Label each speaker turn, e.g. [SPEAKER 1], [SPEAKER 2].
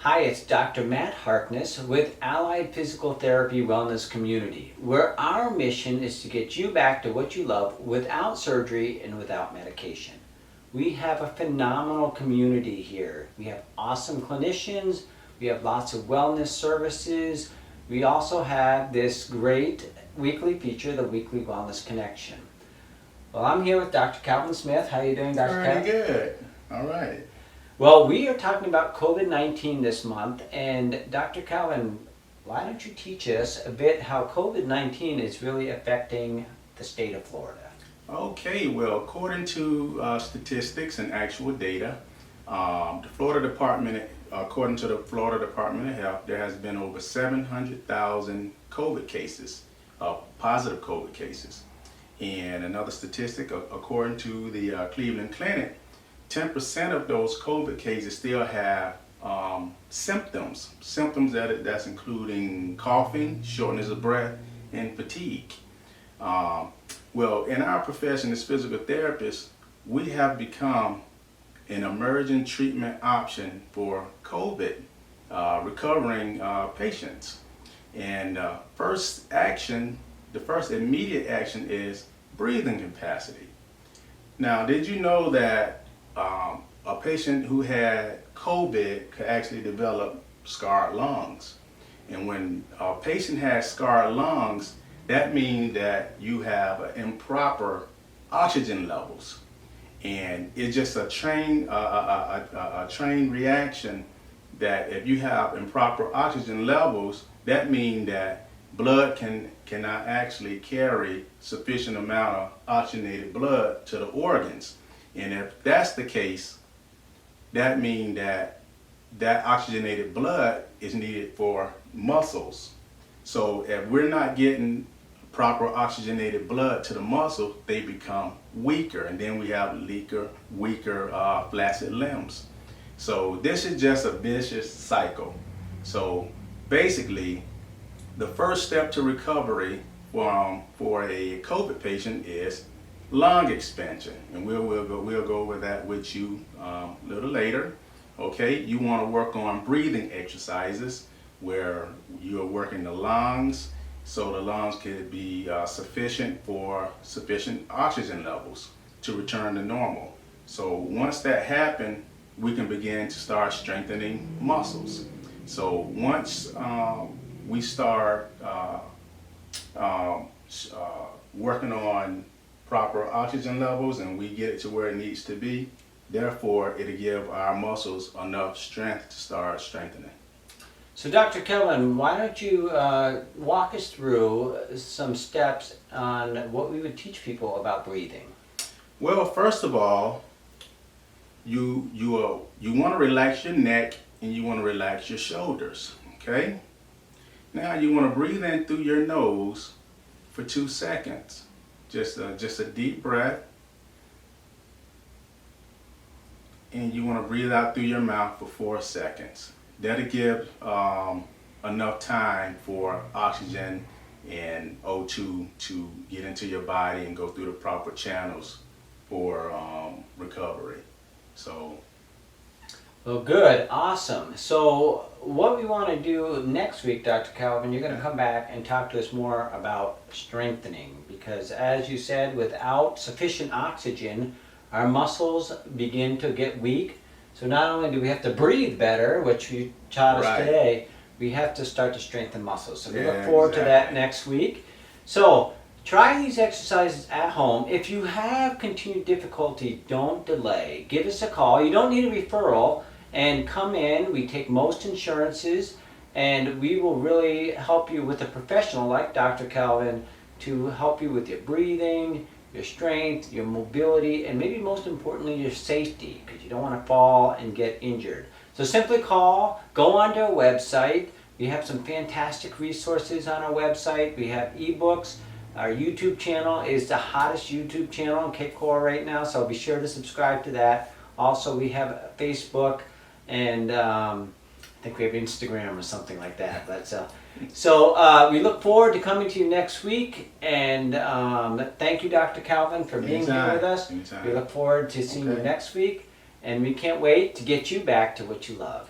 [SPEAKER 1] Hi, it's Dr. Matt Harkness with Allied Physical Therapy Wellness Community, where our mission is to get you back to what you love without surgery and without medication. We have a phenomenal community here. We have awesome clinicians, we have lots of wellness services. We also have this great weekly feature, the Weekly Wellness Connection. Well, I'm here with Dr. Calvin Smith. How are you doing, Dr. Calvin?
[SPEAKER 2] Pretty good. All right.
[SPEAKER 1] Well, we are talking about COVID-19 this month, and Dr. Calvin, why don't you teach us a bit how COVID-19 is really affecting the state of Florida?
[SPEAKER 2] Okay, well, according to statistics and actual data, according to the Florida Department of Health, there has been over 700,000 COVID cases, positive COVID cases. And another statistic, according to the Cleveland Clinic, 10% of those COVID cases still have symptoms that's including coughing, shortness of breath, and fatigue. Well, in our profession as physical therapists, we have become an emerging treatment option for COVID recovering patients. And the first immediate action is breathing capacity. Now, did you know that a patient who had COVID could actually develop scarred lungs? And when a patient has scarred lungs, that means that you have improper oxygen levels. And it's just a trained reaction that if you have improper oxygen levels, that means that blood cannot actually carry sufficient amount of oxygenated blood to the organs. And if that's the case, that means that oxygenated blood is needed for muscles. So if we're not getting proper oxygenated blood to the muscle, they become weaker, and then we have weaker flaccid limbs. So this is just a vicious cycle. So basically, the first step to recovery for a COVID patient is lung expansion, and we'll go over that with you a little later. Okay, you want to work on breathing exercises where you're working the lungs, so the lungs could be sufficient oxygen levels to return to normal. So once that happens, we can begin to start strengthening muscles. So once we start working on proper oxygen levels and we get it to where it needs to be, therefore it'll give our muscles enough strength to start strengthening.
[SPEAKER 1] So Dr. Kelvin, why don't you walk us through some steps on what we would teach people about breathing?
[SPEAKER 2] Well, first of all, you want to relax your neck and you want to relax your shoulders, okay? Now you want to breathe in through your nose for 2 seconds. Just a deep breath. And you want to breathe out through your mouth for 4 seconds. That'll give enough time for oxygen and O2 to get into your body and go through the proper channels for recovery. So.
[SPEAKER 1] Well, good, awesome. So what we want to do next week, Dr. Calvin, you're going to come back and talk to us more about strengthening, because as you said, without sufficient oxygen, our muscles begin to get weak. So not only do we have to breathe better, which you taught us today, we have to start to strengthen muscles. So we look forward to that next week. So try these exercises at home. If you have continued difficulty, don't delay. Give us a call. You don't need a referral. And come in. We take most insurances, and we will really help you with a professional like Dr. Calvin to help you with your breathing, your strength, your mobility, and maybe most importantly, your safety, because you don't want to fall and get injured. So simply call, go onto our website. We have some fantastic resources on our website. We have ebooks. Our YouTube channel is the hottest YouTube channel in Cape Coral right now, so be sure to subscribe to that. Also, we have Facebook, and I think we have Instagram or something like that. But so we look forward to coming to you next week, and thank you, Dr. Calvin, for being here with us. We look forward to seeing you next week, and we can't wait to get you back to what you love.